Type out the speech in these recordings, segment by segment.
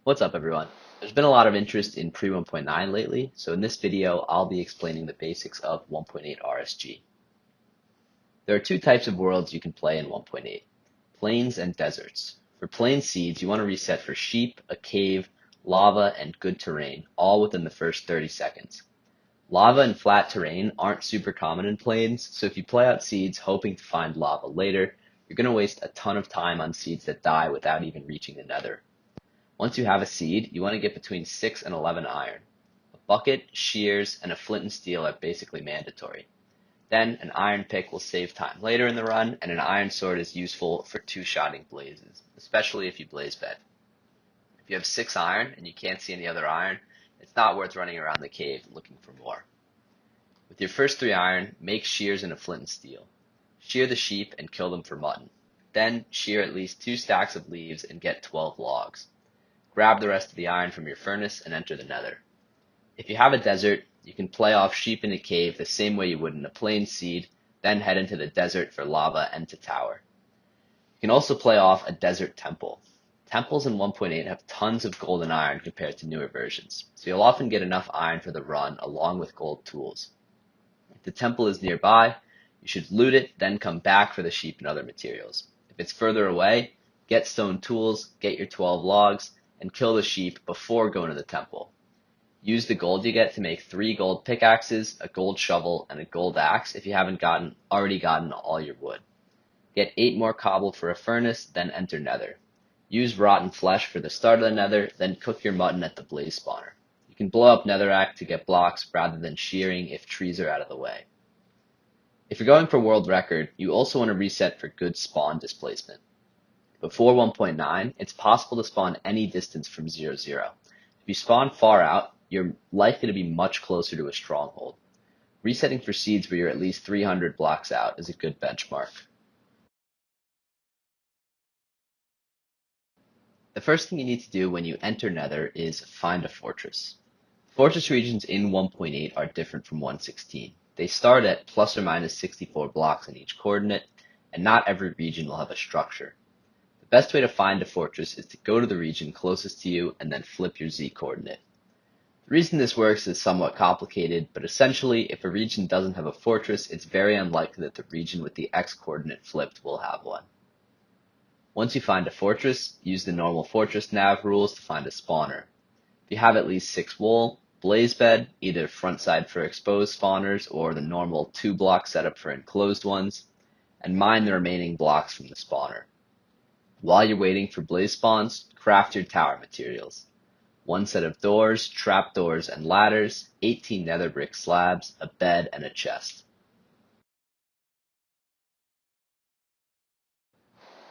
What's up, everyone? There's been a lot of interest in pre-1.9 lately, so in this video, I'll be explaining the basics of 1.8 RSG. There are two types of worlds you can play in 1.8, plains and deserts. For plain seeds, you want to reset for sheep, a cave, lava, and good terrain, all within the first 30 seconds. Lava and flat terrain aren't super common in plains, so if you play out seeds hoping to find lava later, you're going to waste a ton of time on seeds that die without even reaching the nether. Once you have a seed, you want to get between 6 and 11 iron. A bucket, shears, and a flint and steel are basically mandatory. Then, an iron pick will save time later in the run, and an iron sword is useful for two-shotting blazes, especially if you blaze bed. If you have 6 iron and you can't see any other iron, it's not worth running around the cave looking for more. With your first 3 iron, make shears and a flint and steel. Shear the sheep and kill them for mutton. Then, shear at least 2 stacks of leaves and get 12 logs. Grab the rest of the iron from your furnace and enter the nether. If you have a desert, you can play off sheep in a cave the same way you would in a plain seed, then head into the desert for lava and to tower. You can also play off a desert temple. Temples in 1.8 have tons of gold and iron compared to newer versions, so you'll often get enough iron for the run along with gold tools. If the temple is nearby, you should loot it, then come back for the sheep and other materials. If it's further away, get stone tools, get your 12 logs, and kill the sheep before going to the temple. Use the gold you get to make 3 gold pickaxes, a gold shovel, and a gold axe if you haven't already gotten all your wood. Get 8 more cobble for a furnace, then enter nether. Use rotten flesh for the start of the nether, then cook your mutton at the blaze spawner. You can blow up netherrack to get blocks rather than shearing if trees are out of the way. If you're going for world record, you also want to reset for good spawn displacement. Before 1.9, it's possible to spawn any distance from 0, 0. If you spawn far out, you're likely to be much closer to a stronghold. Resetting for seeds where you're at least 300 blocks out is a good benchmark. The first thing you need to do when you enter Nether is find a fortress. Fortress regions in 1.8 are different from 1.16. They start at plus or minus 64 blocks in each coordinate, and not every region will have a structure. The best way to find a fortress is to go to the region closest to you and then flip your Z coordinate. The reason this works is somewhat complicated, but essentially, if a region doesn't have a fortress, it's very unlikely that the region with the X coordinate flipped will have one. Once you find a fortress, use the normal fortress nav rules to find a spawner. If you have at least 6 wool, blaze bed, either front side for exposed spawners or the normal 2-block setup for enclosed ones, and mine the remaining blocks from the spawner. While you're waiting for blaze spawns, craft your tower materials. 1 set of doors, trapdoors, and ladders, 18 nether brick slabs, a bed, and a chest.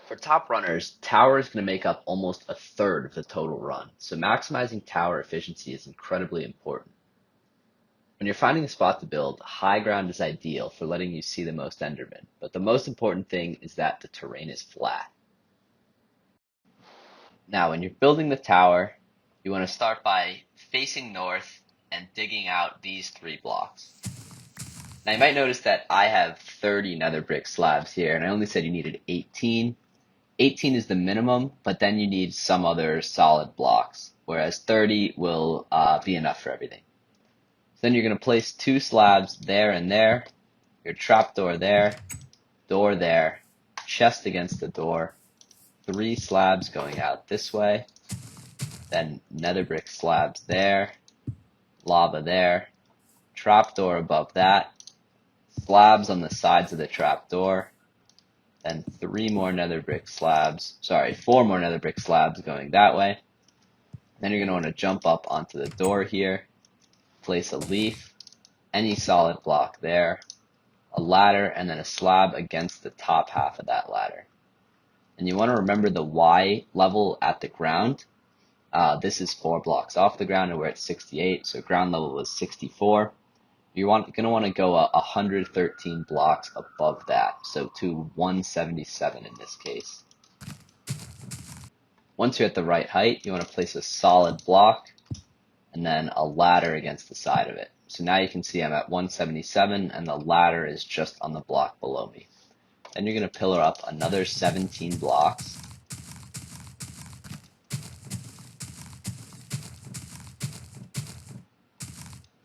For top runners, tower is going to make up almost a third of the total run, so maximizing tower efficiency is incredibly important. When you're finding a spot to build, high ground is ideal for letting you see the most endermen, but the most important thing is that the terrain is flat. Now, when you're building the tower, you want to start by facing north and digging out these 3 blocks. Now, you might notice that I have 30 nether brick slabs here, and I only said you needed 18. 18 is the minimum, but then you need some other solid blocks, whereas 30 will be enough for everything. So then you're going to place 2 slabs there and there, your trapdoor there, door there, chest against the door, 3 slabs going out this way, then nether brick slabs there, lava there, trapdoor above that, slabs on the sides of the trapdoor, then 4 more nether brick slabs going that way. Then you're going to want to jump up onto the door here, place a leaf, any solid block there, a ladder, and then a slab against the top half of that ladder. And you want to remember the Y level at the ground. This is 4 blocks off the ground, and we're at 68, so ground level was 64. You're going to want to go 113 blocks above that, so to 177 in this case. Once you're at the right height, you want to place a solid block and then a ladder against the side of it. So now you can see I'm at 177 and the ladder is just on the block below me. Then you're going to pillar up another 17 blocks.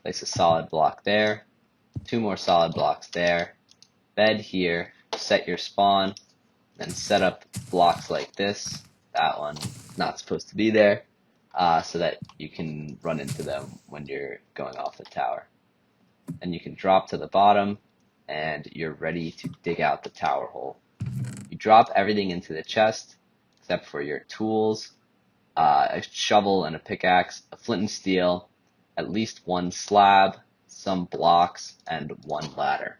place a solid block there, 2 more solid blocks there, bed here, set your spawn, then set up blocks like this. That one not supposed to be there, so that you can run into them when you're going off the tower. And you can drop to the bottom, and you're ready to dig out the tower hole. You drop everything into the chest, except for your tools, a shovel and a pickaxe, a flint and steel, at least 1 slab, some blocks, and 1 ladder.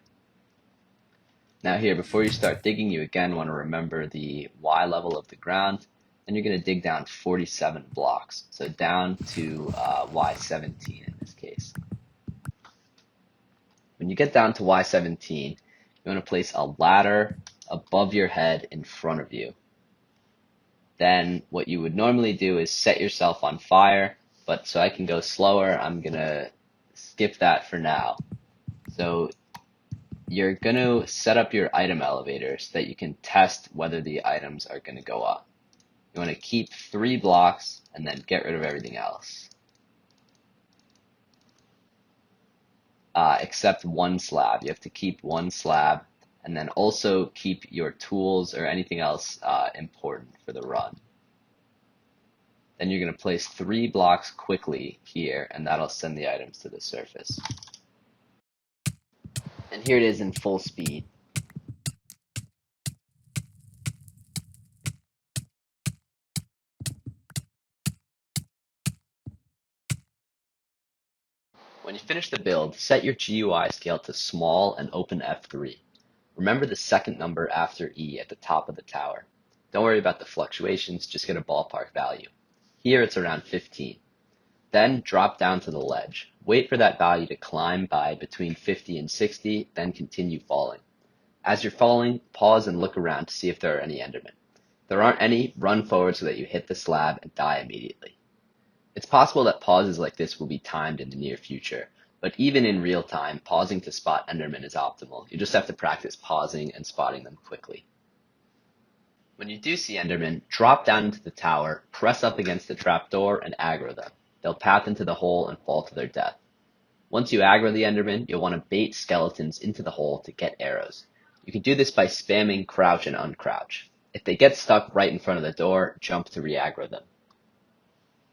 Now here, before you start digging, you again want to remember the Y level of the ground, and you're going to dig down 47 blocks, so down to Y17 in this case. When you get down to Y17, you want to place a ladder above your head in front of you. Then what you would normally do is set yourself on fire, but so I can go slower, I'm going to skip that for now. So you're going to set up your item elevator so that you can test whether the items are going to go up. You want to keep 3 blocks and then get rid of everything else. Except 1 slab. You have to keep 1 slab, and then also keep your tools or anything else important for the run. Then you're going to place 3 blocks quickly here, and that'll send the items to the surface. And here it is in full speed. When you finish the build, set your GUI scale to small and open F3. Remember the second number after E at the top of the tower. Don't worry about the fluctuations, just get a ballpark value. Here it's around 15. Then drop down to the ledge. Wait for that value to climb by between 50 and 60, then continue falling. As you're falling, pause and look around to see if there are any Endermen. If there aren't any, run forward so that you hit the slab and die immediately. It's possible that pauses like this will be timed in the near future, but even in real time, pausing to spot Endermen is optimal. You just have to practice pausing and spotting them quickly. When you do see Endermen, drop down into the tower, press up against the trapdoor, and aggro them. They'll path into the hole and fall to their death. Once you aggro the Enderman, you'll want to bait skeletons into the hole to get arrows. You can do this by spamming crouch and uncrouch. If they get stuck right in front of the door, jump to re-aggro them.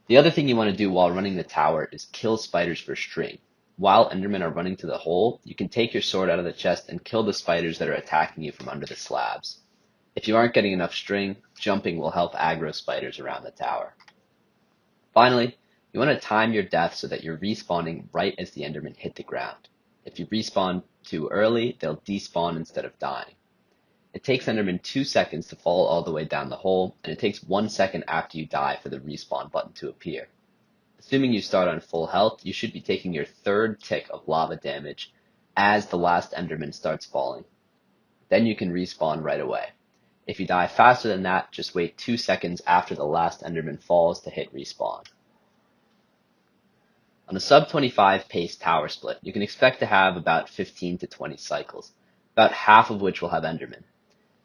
The other thing you want to do while running the tower is kill spiders for string. While Endermen are running to the hole, you can take your sword out of the chest and kill the spiders that are attacking you from under the slabs. If you aren't getting enough string, jumping will help aggro spiders around the tower. Finally, you want to time your death so that you're respawning right as the Endermen hit the ground. If you respawn too early, they'll despawn instead of dying. It takes Enderman 2 seconds to fall all the way down the hole, and it takes 1 second after you die for the respawn button to appear. Assuming you start on full health, you should be taking your 3rd tick of lava damage as the last Enderman starts falling. Then you can respawn right away. If you die faster than that, just wait 2 seconds after the last Enderman falls to hit respawn. On a sub 25 pace tower split, you can expect to have about 15 to 20 cycles, about half of which will have Endermen.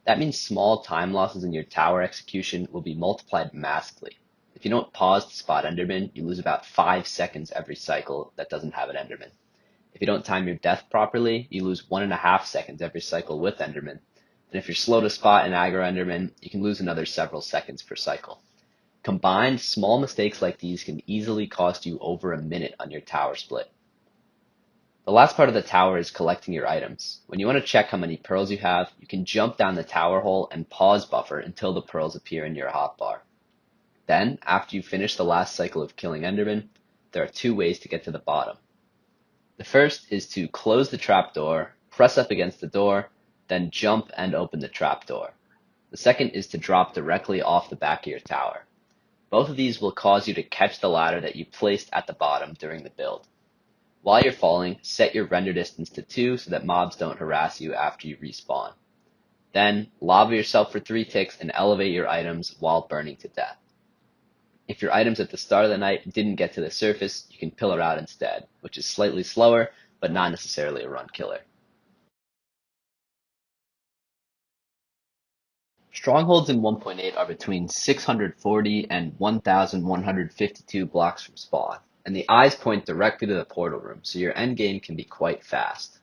That means small time losses in your tower execution will be multiplied massively. If you don't pause to spot Enderman, you lose about 5 seconds every cycle that doesn't have an Enderman. If you don't time your death properly, you lose 1.5 seconds every cycle with Enderman. And if you're slow to spot and aggro Enderman, you can lose another several seconds per cycle. Combined, small mistakes like these can easily cost you over a minute on your tower split. The last part of the tower is collecting your items. When you want to check how many pearls you have, you can jump down the tower hole and pause buffer until the pearls appear in your hotbar. Then, after you finish the last cycle of killing Enderman, there are 2 ways to get to the bottom. The first is to close the trapdoor, press up against the door, then jump and open the trapdoor. The second is to drop directly off the back of your tower. Both of these will cause you to catch the ladder that you placed at the bottom during the build. While you're falling, set your render distance to 2 so that mobs don't harass you after you respawn. Then, lava yourself for 3 ticks and elevate your items while burning to death. If your items at the start of the night didn't get to the surface, you can pillar out instead, which is slightly slower, but not necessarily a run killer. Strongholds in 1.8 are between 640 and 1,152 blocks from spawn. and the eyes point directly to the portal room, so your endgame can be quite fast.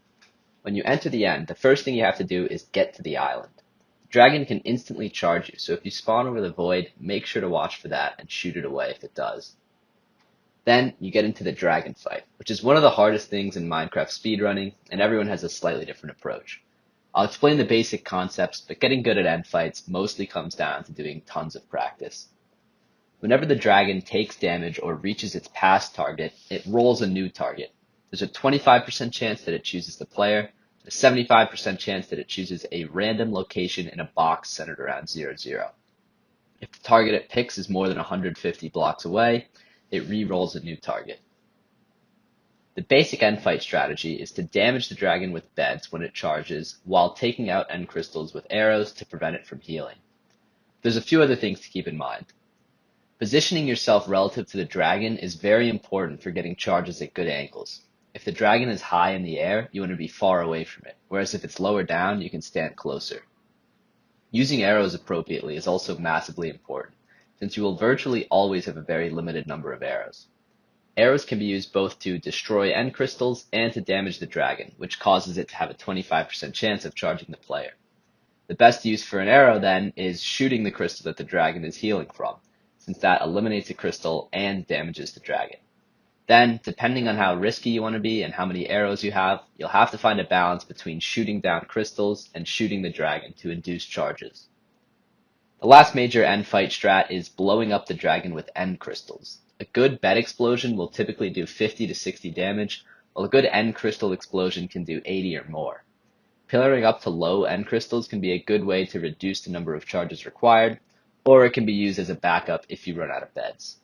When you enter the end, the first thing you have to do is get to the island. The dragon can instantly charge you, so if you spawn over the void, make sure to watch for that and shoot it away if it does. Then you get into the dragon fight, which is one of the hardest things in Minecraft speedrunning, and everyone has a slightly different approach. I'll explain the basic concepts, but getting good at end fights mostly comes down to doing tons of practice. Whenever the dragon takes damage or reaches its past target, it rolls a new target. There's a 25% chance that it chooses the player, a 75% chance that it chooses a random location in a box centered around 0, 0. If the target it picks is more than 150 blocks away, it re-rolls a new target. The basic end fight strategy is to damage the dragon with beds when it charges, while taking out end crystals with arrows to prevent it from healing. There's a few other things to keep in mind. Positioning yourself relative to the dragon is very important for getting charges at good angles. If the dragon is high in the air, you want to be far away from it, whereas if it's lower down, you can stand closer. Using arrows appropriately is also massively important, since you will virtually always have a very limited number of arrows. Arrows can be used both to destroy end crystals and to damage the dragon, which causes it to have a 25% chance of charging the player. The best use for an arrow, then, is shooting the crystal that the dragon is healing from, since that eliminates a crystal and damages the dragon. Then, depending on how risky you want to be and how many arrows you have, you'll have to find a balance between shooting down crystals and shooting the dragon to induce charges. The last major end fight strat is blowing up the dragon with end crystals. A good bed explosion will typically do 50 to 60 damage, while a good end crystal explosion can do 80 or more. Pillaring up to low end crystals can be a good way to reduce the number of charges required, or it can be used as a backup if you run out of beds.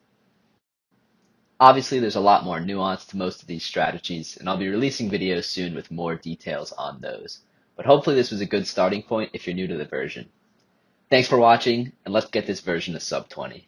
Obviously, there's a lot more nuance to most of these strategies, and I'll be releasing videos soon with more details on those. But hopefully this was a good starting point if you're new to the version. Thanks for watching, and let's get this version to sub 20.